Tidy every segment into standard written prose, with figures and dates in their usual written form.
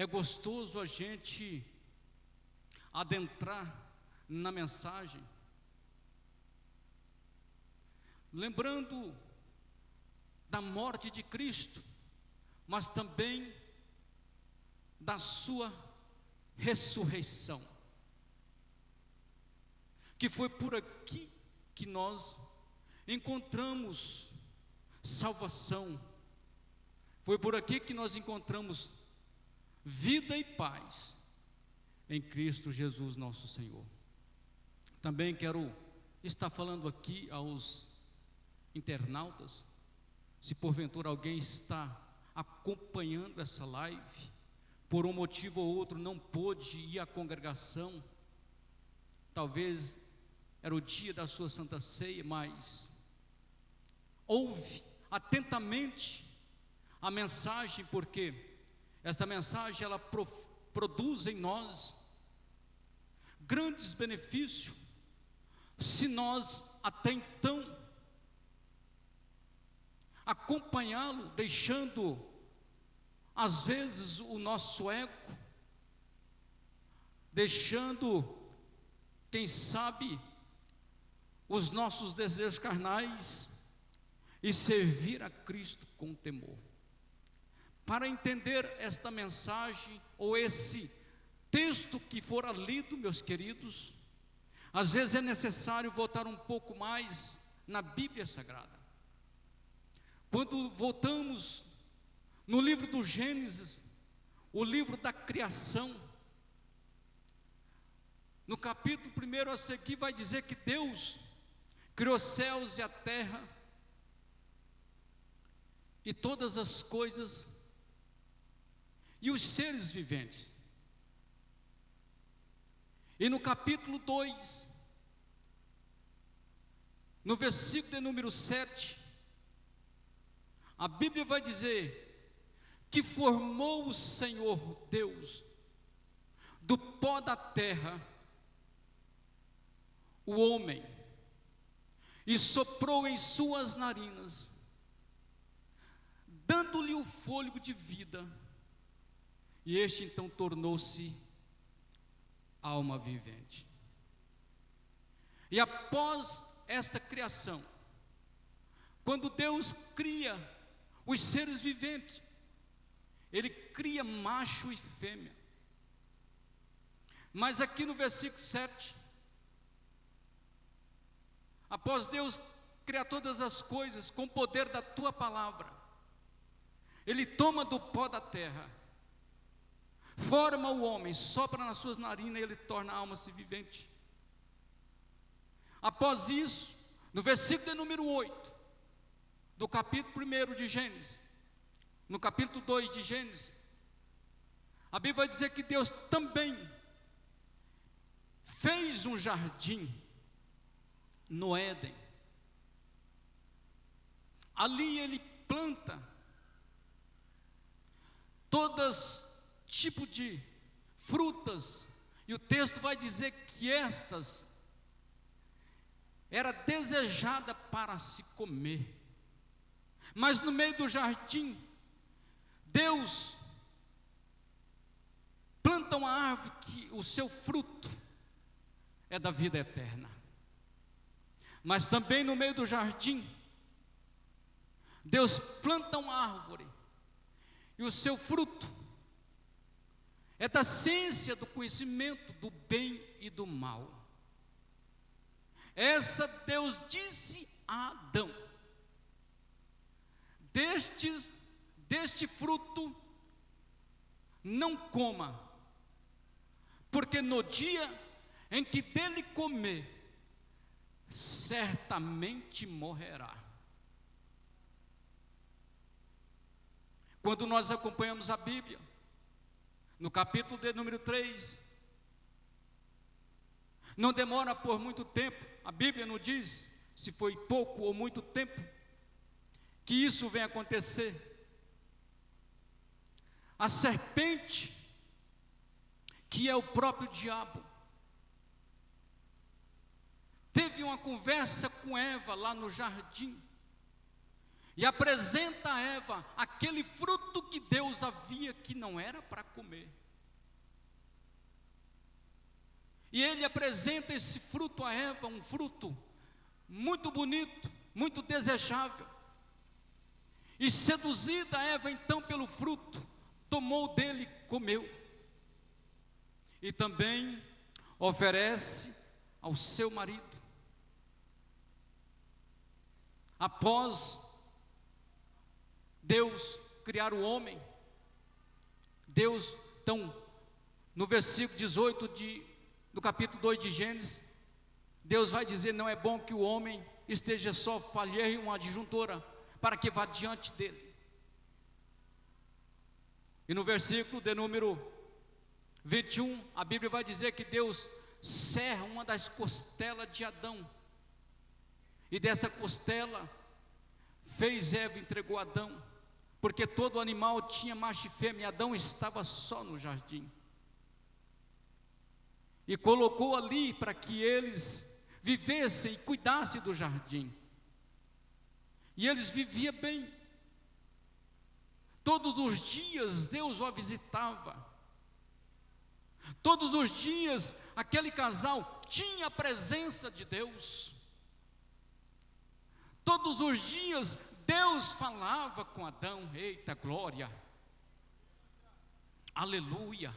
É gostoso a gente adentrar na mensagem, lembrando da morte de Cristo, mas também da sua ressurreição, que foi por aqui que nós encontramos salvação, foi por aqui que nós encontramos vida e paz em Cristo Jesus nosso Senhor. Também quero estar falando aqui aos internautas, se porventura alguém está acompanhando essa live, por um motivo ou outro não pôde ir à congregação, talvez era o dia da sua Santa Ceia, mas ouve atentamente a mensagem, porque esta mensagem ela produz em nós grandes benefícios, se nós até então acompanhá-lo, deixando às vezes o nosso ego, deixando, quem sabe, os nossos desejos carnais e servir a Cristo com temor. Para entender esta mensagem ou esse texto que fora lido, meus queridos, às vezes é necessário voltar um pouco mais na Bíblia Sagrada. Quando voltamos no livro do Gênesis, o livro da criação, no capítulo 1 a seguir vai dizer que Deus criou os céus e a terra e todas as coisas e os seres viventes. E no capítulo 2, no versículo de número 7, a Bíblia vai dizer que formou o Senhor Deus do pó da terra o homem e soprou em suas narinas, dando-lhe o fôlego de vida, e este então tornou-se alma vivente. E após esta criação, quando Deus cria os seres viventes, Ele cria macho e fêmea. Mas aqui no versículo 7, após Deus criar todas as coisas com o poder da tua palavra, Ele toma do pó da terra, forma o homem, sopra nas suas narinas e Ele torna a alma se vivente. Após isso, no versículo de número 8, do capítulo 1 de Gênesis, no capítulo 2 de Gênesis, a Bíblia vai dizer que Deus também fez um jardim no Éden. Ali Ele planta todas tipo de frutas, e o texto vai dizer que estas era desejada para se comer. Mas no meio do jardim, Deus planta uma árvore que o seu fruto é da vida eterna. Mas também no meio do jardim, Deus planta uma árvore e o seu fruto é da ciência do conhecimento do bem e do mal. Essa Deus disse a Adão: deste fruto não coma, porque no dia em que dele comer, certamente morrerá. Quando nós acompanhamos a Bíblia, no capítulo de número 3, não demora por muito tempo, a Bíblia não diz se foi pouco ou muito tempo, que isso vem acontecer. A serpente, que é o próprio diabo, teve uma conversa com Eva lá no jardim, e apresenta a Eva aquele fruto que Deus havia que não era para comer. E ele apresenta esse fruto a Eva, um fruto muito bonito, muito desejável. E seduzida Eva então pelo fruto, tomou dele e comeu. E também oferece ao seu marido. Após Deus criar o homem, Deus, então, no versículo 18 do capítulo 2 de Gênesis, Deus vai dizer: não é bom que o homem esteja só, falhei uma adjuntora, para que vá diante dele. E no versículo de número 21, a Bíblia vai dizer que Deus cerra uma das costelas de Adão, e dessa costela fez Eva e entregou a Adão, porque todo animal tinha macho e fêmea, e Adão estava só no jardim, e colocou ali para que eles vivessem e cuidassem do jardim, e eles viviam bem. Todos os dias Deus o visitava, todos os dias aquele casal tinha a presença de Deus. Todos os dias Deus falava com Adão. Eita glória, aleluia.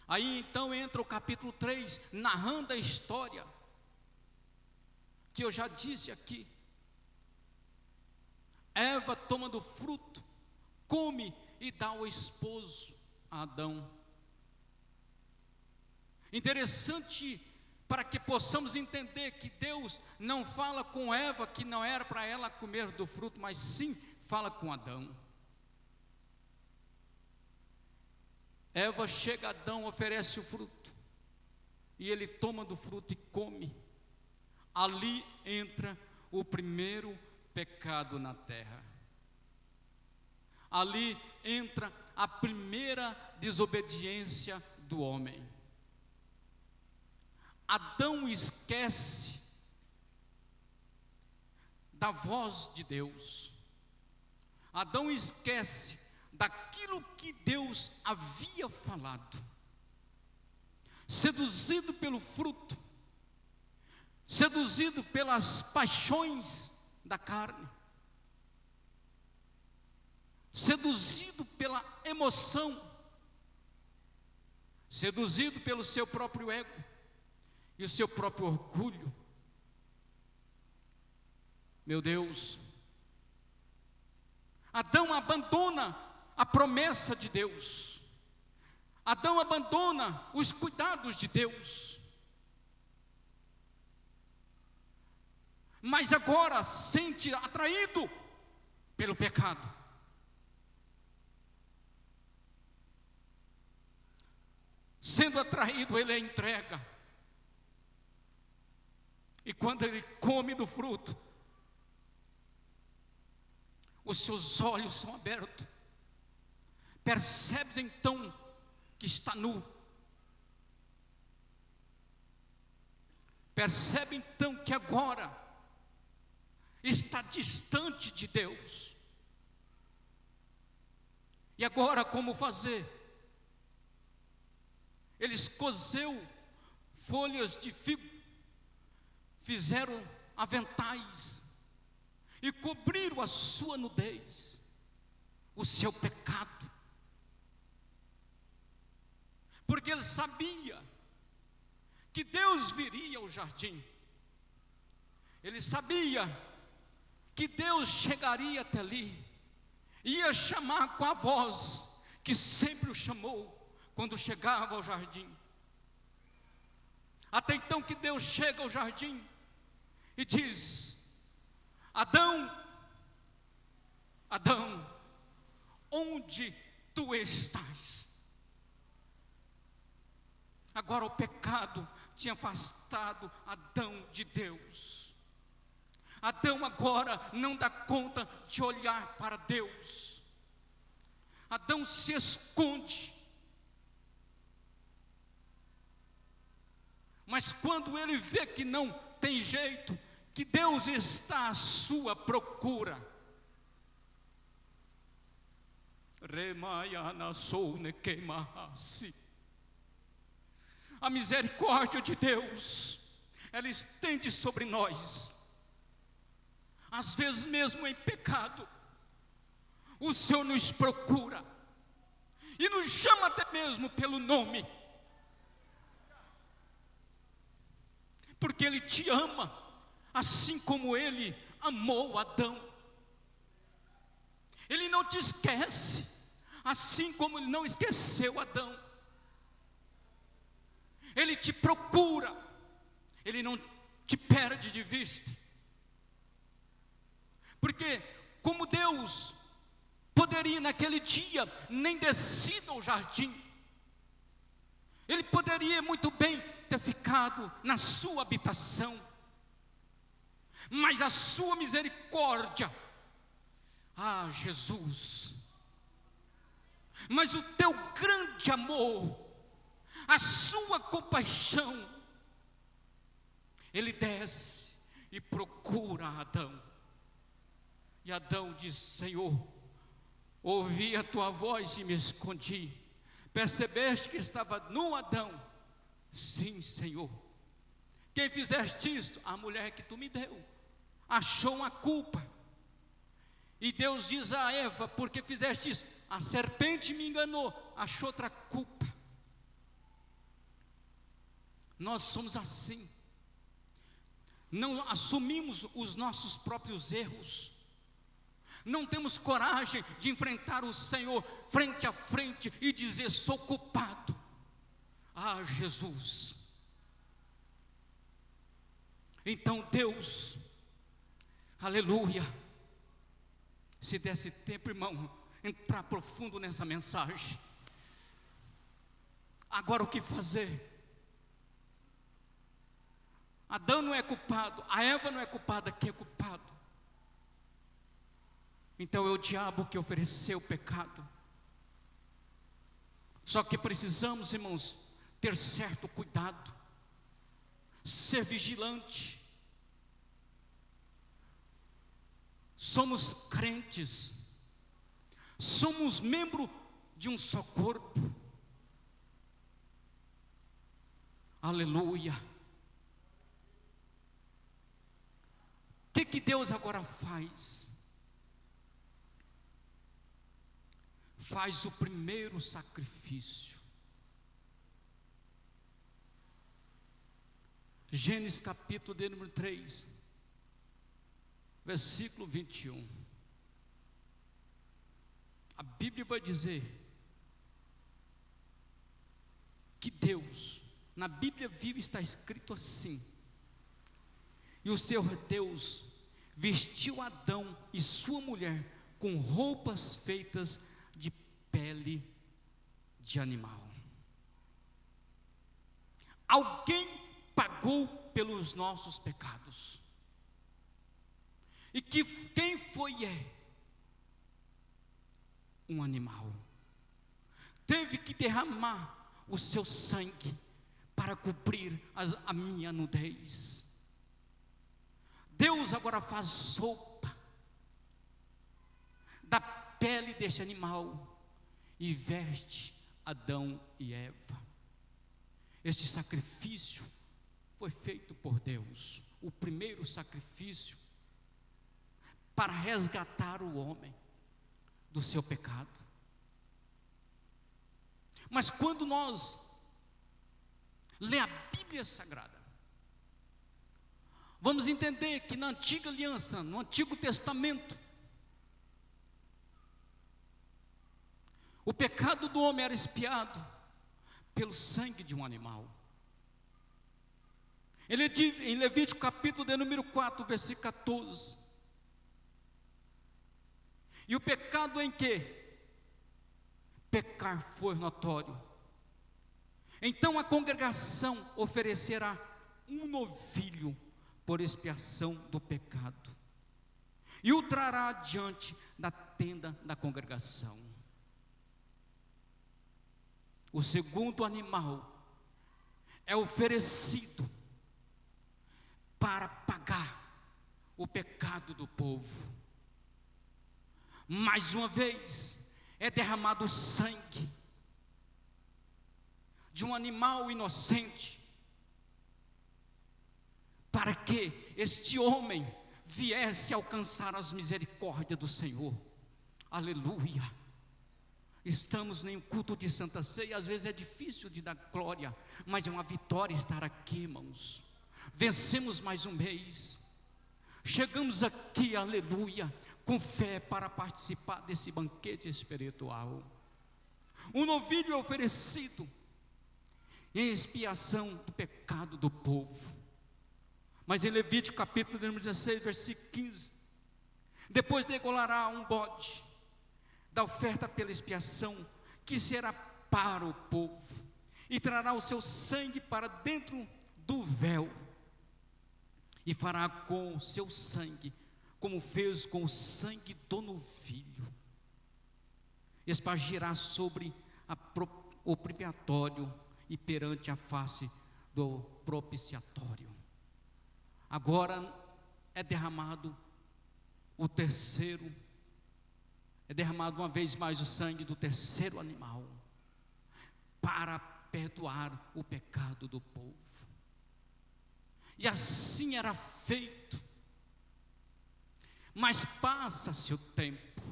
Aí então entra o capítulo 3, narrando a história que eu já disse aqui. Eva toma do fruto, come e dá ao esposo, a Adão. Interessante, para que possamos entender que Deus não fala com Eva que não era para ela comer do fruto, mas sim fala com Adão. Eva chega a Adão, oferece o fruto, e ele toma do fruto e come. Ali entra o primeiro pecado na terra. Ali entra a primeira desobediência do homem. Adão esquece da voz de Deus. Adão esquece daquilo que Deus havia falado. Seduzido pelo fruto, seduzido pelas paixões da carne, seduzido pela emoção, seduzido pelo seu próprio ego e o seu próprio orgulho. Meu Deus, Adão abandona a promessa de Deus. Adão abandona os cuidados de Deus. Mas agora sente atraído pelo pecado. Sendo atraído, ele entrega. E quando ele come do fruto, os seus olhos são abertos. Percebe então que está nu. Percebe então que agora está distante de Deus. E agora como fazer? Eles cozeu folhas de figo, fizeram aventais e cobriram a sua nudez, o seu pecado, porque ele sabia que Deus viria ao jardim. Ele sabia que Deus chegaria até ali, ia chamar com a voz que sempre o chamou quando chegava ao jardim. Até então que Deus chega ao jardim e diz: Adão, Adão, onde tu estás? Agora o pecado tinha afastado Adão de Deus. Adão agora não dá conta de olhar para Deus. Adão se esconde. Mas quando ele vê que não tem jeito, que Deus está à sua procura. A misericórdia de Deus, ela estende sobre nós. Às vezes mesmo em pecado, o Senhor nos procura e nos chama até mesmo pelo nome, porque Ele te ama, assim como Ele amou Adão. Ele não te esquece, assim como Ele não esqueceu Adão. Ele te procura, Ele não te perde de vista. Porque como Deus poderia naquele dia nem descido ao jardim, Ele poderia muito bem ter ficado na sua habitação, mas a sua misericórdia, Jesus, mas o teu grande amor, a sua compaixão, Ele desce e procura Adão. E Adão diz: Senhor, ouvi a tua voz e me escondi. Percebeste que estava nu, Adão? Sim, Senhor. Quem fizeste isto? A mulher que tu me deu. Achou uma culpa. E Deus diz a Eva: por que fizeste isso? A serpente me enganou, achou outra culpa. Nós somos assim. Não assumimos os nossos próprios erros. Não temos coragem de enfrentar o Senhor frente a frente e dizer: sou culpado. Jesus. Então Deus, aleluia, se desse tempo, irmão, entrar profundo nessa mensagem. Agora o que fazer? Adão não é culpado, a Eva não é culpada, quem é culpado? Então é o diabo que ofereceu o pecado. Só que precisamos, irmãos, ter certo cuidado, ser vigilante. Somos crentes, somos membro de um só corpo. Aleluia. O que Deus agora faz? Faz o primeiro sacrifício. Gênesis capítulo de número 3, versículo 21. A Bíblia vai dizer que Deus, na Bíblia viva está escrito assim: e o Senhor Deus vestiu Adão e sua mulher com roupas feitas de pele de animal. Alguém pagou pelos nossos pecados. E quem foi? Um animal. Teve que derramar o seu sangue para cobrir a minha nudez. Deus agora faz sopa da pele deste animal e veste Adão e Eva. Este sacrifício foi feito por Deus, o primeiro sacrifício para resgatar o homem do seu pecado. Mas quando nós lemos a Bíblia Sagrada, vamos entender que na antiga aliança, no Antigo Testamento, o pecado do homem era expiado pelo sangue de um animal. Em Levítico capítulo de número 4, versículo 14. E o pecado em que? Pecar for notório. Então a congregação oferecerá um novilho por expiação do pecado, e o trará diante da tenda da congregação. O segundo animal é oferecido para pagar o pecado do povo. Mais uma vez é derramado o sangue de um animal inocente, para que este homem viesse alcançar as misericórdias do Senhor. Aleluia. Estamos em um culto de Santa Ceia, às vezes é difícil de dar glória, mas é uma vitória estar aqui, irmãos. Vencemos mais um mês, chegamos aqui, aleluia, com fé para participar desse banquete espiritual. Um novilho é oferecido em expiação do pecado do povo. Mas em Levítico capítulo 16, versículo 15, depois degolará um bode da oferta pela expiação, que será para o povo, e trará o seu sangue para dentro do véu, e fará com o seu sangue, como fez com o sangue do novilho, espargirá sobre o propiciatório e perante a face do propiciatório. Agora é derramado uma vez mais o sangue do terceiro animal, para perdoar o pecado do povo. E assim era feito. Mas passa-se o tempo,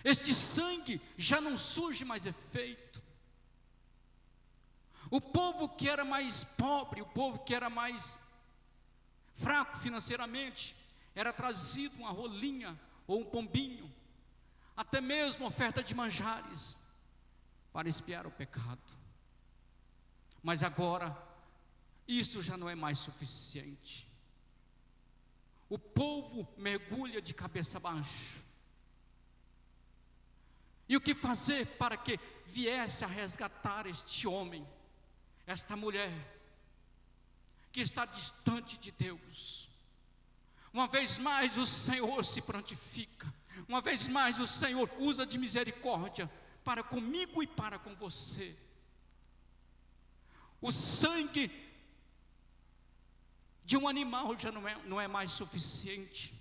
este sangue já não surge mais efeito. O povo que era mais pobre, o povo que era mais fraco financeiramente, era trazido uma rolinha ou um pombinho, até mesmo oferta de manjares, para expiar o pecado. Mas agora, isso já não é mais suficiente. O povo mergulha de cabeça abaixo. E o que fazer para que viesse a resgatar este homem, esta mulher, que está distante de Deus? Uma vez mais o Senhor se prontifica, uma vez mais o Senhor usa de misericórdia para comigo e para com você. O sangue de um animal já não é mais suficiente.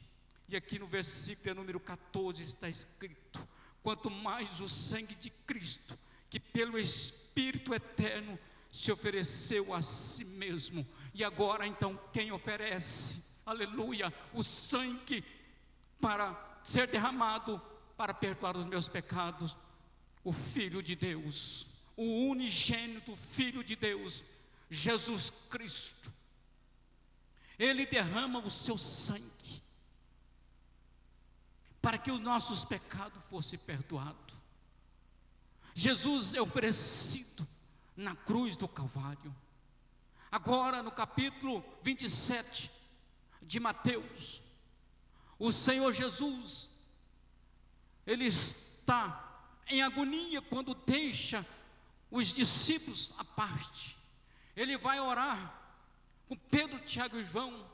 E aqui no versículo número 14 está escrito: quanto mais o sangue de Cristo, que pelo Espírito eterno se ofereceu a si mesmo. E agora então quem oferece, aleluia, o sangue para ser derramado, para perdoar os meus pecados? O Filho de Deus, o unigênito Filho de Deus, Jesus Cristo. Ele derrama o seu sangue para que os nossos pecados fossem perdoados. Jesus é oferecido na cruz do Calvário. Agora no capítulo 27 de Mateus, o Senhor Jesus, Ele está em agonia quando deixa os discípulos à parte. Ele vai orar com Pedro, Tiago e João,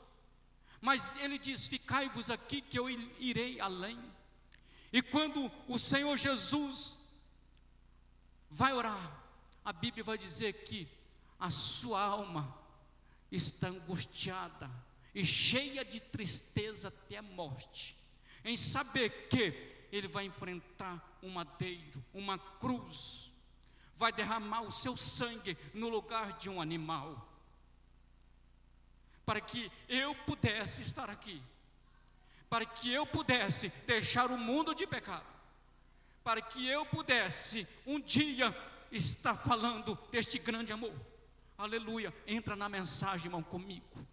mas ele diz: ficai-vos aqui que eu irei além. E quando o Senhor Jesus vai orar, a Bíblia vai dizer que a sua alma está angustiada e cheia de tristeza até a morte, em saber que ele vai enfrentar um madeiro, uma cruz, vai derramar o seu sangue no lugar de um animal, para que eu pudesse estar aqui, para que eu pudesse deixar o mundo de pecado, para que eu pudesse um dia estar falando deste grande amor. Aleluia. Entra na mensagem, irmão, comigo.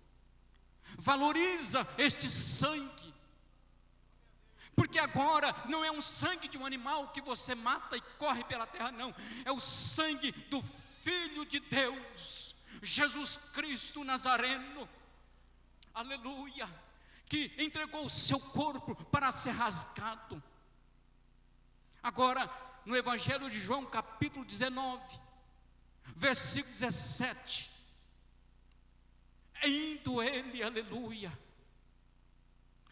Valoriza este sangue, porque agora não é um sangue de um animal que você mata e corre pela terra, não. É o sangue do Filho de Deus, Jesus Cristo Nazareno, aleluia, que entregou o seu corpo para ser rasgado. Agora, no Evangelho de João, capítulo 19, versículo 17, indo ele, aleluia,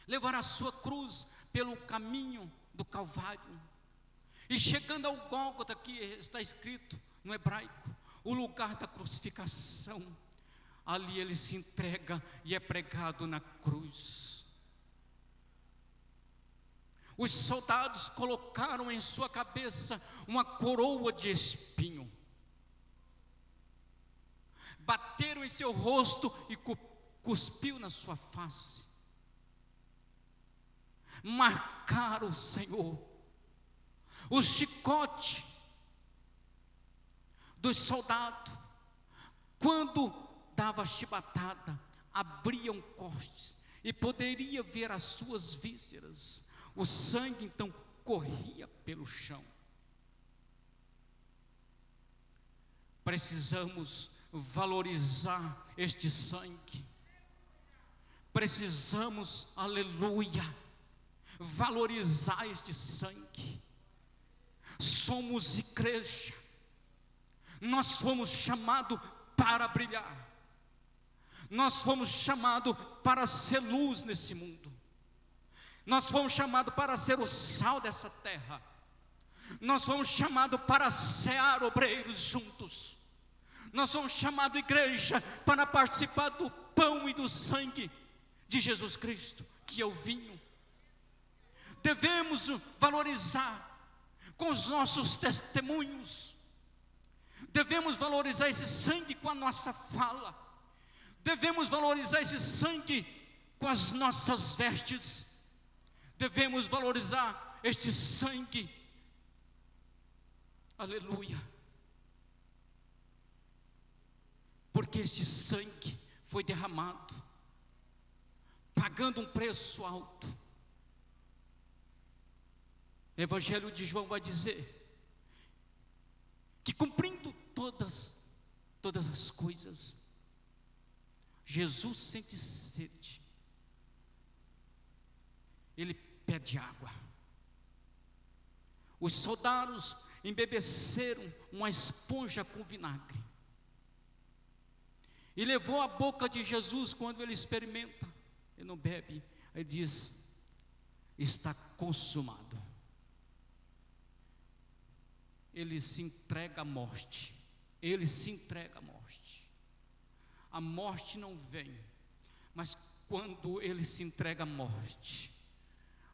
levar a sua cruz pelo caminho do Calvário, e chegando ao Gólgota, que está escrito no hebraico, o lugar da crucificação, ali ele se entrega e é pregado na cruz. Os soldados colocaram em sua cabeça uma coroa de espinho, bateram em seu rosto e cuspiu na sua face, marcaram o Senhor. O chicote dos soldados, quando dava chibatada, abriam cortes e poderia ver as suas vísceras. O sangue então corria pelo chão. Precisamos valorizar este sangue. Precisamos, aleluia, valorizar este sangue. Somos igreja. Nós fomos chamados para brilhar. Nós fomos chamados para ser luz nesse mundo. Nós fomos chamados para ser o sal dessa terra. Nós fomos chamados para sear obreiros juntos. Nós somos chamados, igreja, para participar do pão e do sangue de Jesus Cristo, que é o vinho. Devemos valorizar com os nossos testemunhos. Devemos valorizar esse sangue com a nossa fala. Devemos valorizar esse sangue com as nossas vestes. Devemos valorizar este sangue, aleluia, porque este sangue foi derramado, pagando um preço alto. O Evangelho de João vai dizer que, cumprindo todas as coisas, Jesus sente sede. Ele pede água. Os soldados embebeceram uma esponja com vinagre e levou à boca de Jesus. Quando ele experimenta, ele não bebe, ele diz: está consumado. Ele se entrega à morte. Ele se entrega à morte. A morte não vem, mas quando ele se entrega à morte,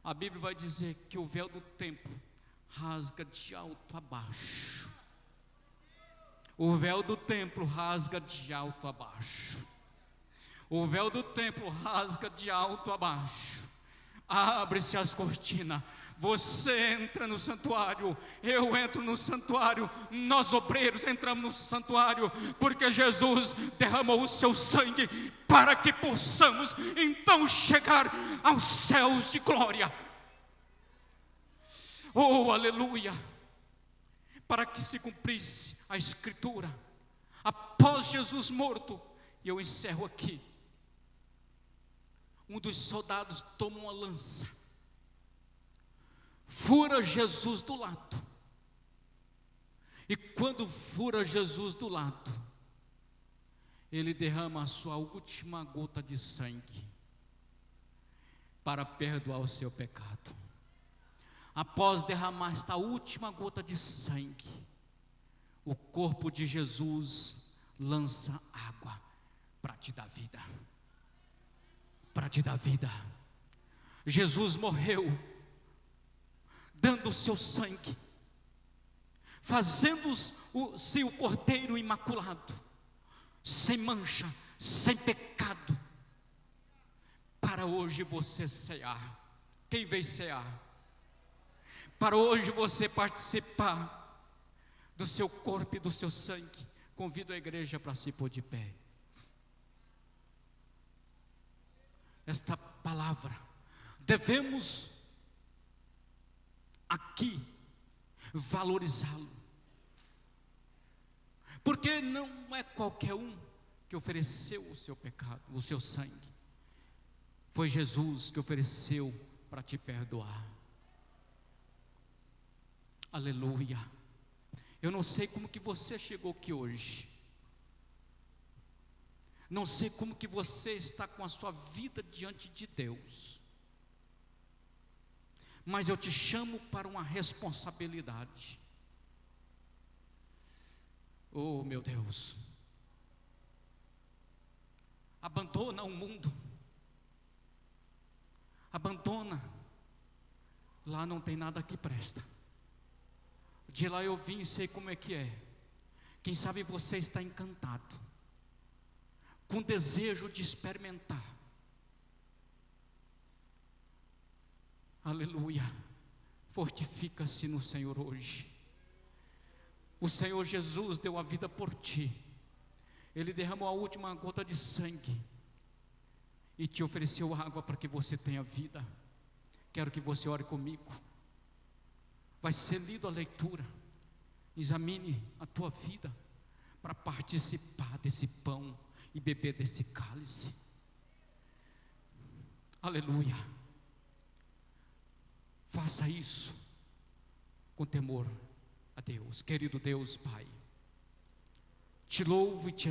a Bíblia vai dizer que o véu do templo rasga de alto a baixo. O véu do templo rasga de alto a baixo. O véu do templo rasga de alto a baixo. Abre-se as cortinas. Você entra no santuário, eu entro no santuário, nós obreiros entramos no santuário, porque Jesus derramou o seu sangue para que possamos então chegar aos céus de glória. Oh, aleluia! Para que se cumprisse a Escritura, após Jesus morto, e eu encerro aqui, um dos soldados toma uma lança, fura Jesus do lado, e quando fura Jesus do lado, ele derrama a sua última gota de sangue para perdoar o seu pecado. Após derramar esta última gota de sangue, o corpo de Jesus lança água para te dar vida. Para te dar vida. Jesus morreu dando o seu sangue, fazendo-se o cordeiro imaculado, sem mancha, sem pecado, para hoje você cear. Quem veio cear? Para hoje você participar do seu corpo e do seu sangue. Convido a igreja para se pôr de pé. Esta palavra devemos aqui valorizá-lo, porque não é qualquer um que ofereceu o seu pecado, o seu sangue. Foi Jesus que ofereceu para te perdoar. Aleluia. Eu não sei como que você chegou aqui hoje. Não sei como que você está com a sua vida diante de Deus. Mas eu te chamo para uma responsabilidade. Oh, meu Deus. abandona o mundo, abandona, lá não tem nada que presta. De lá eu vim e sei como é que é. Quem sabe você está encantado, com desejo de experimentar. Aleluia. Fortifica-se no Senhor hoje. O Senhor Jesus deu a vida por ti. Ele derramou a última gota de sangue e te ofereceu água para que você tenha vida. Quero que você ore comigo. Vai ser lido a leitura. Examine a tua vida para participar desse pão e beber desse cálice. Aleluia. Faça isso com temor a Deus. Querido Deus Pai, te louvo e te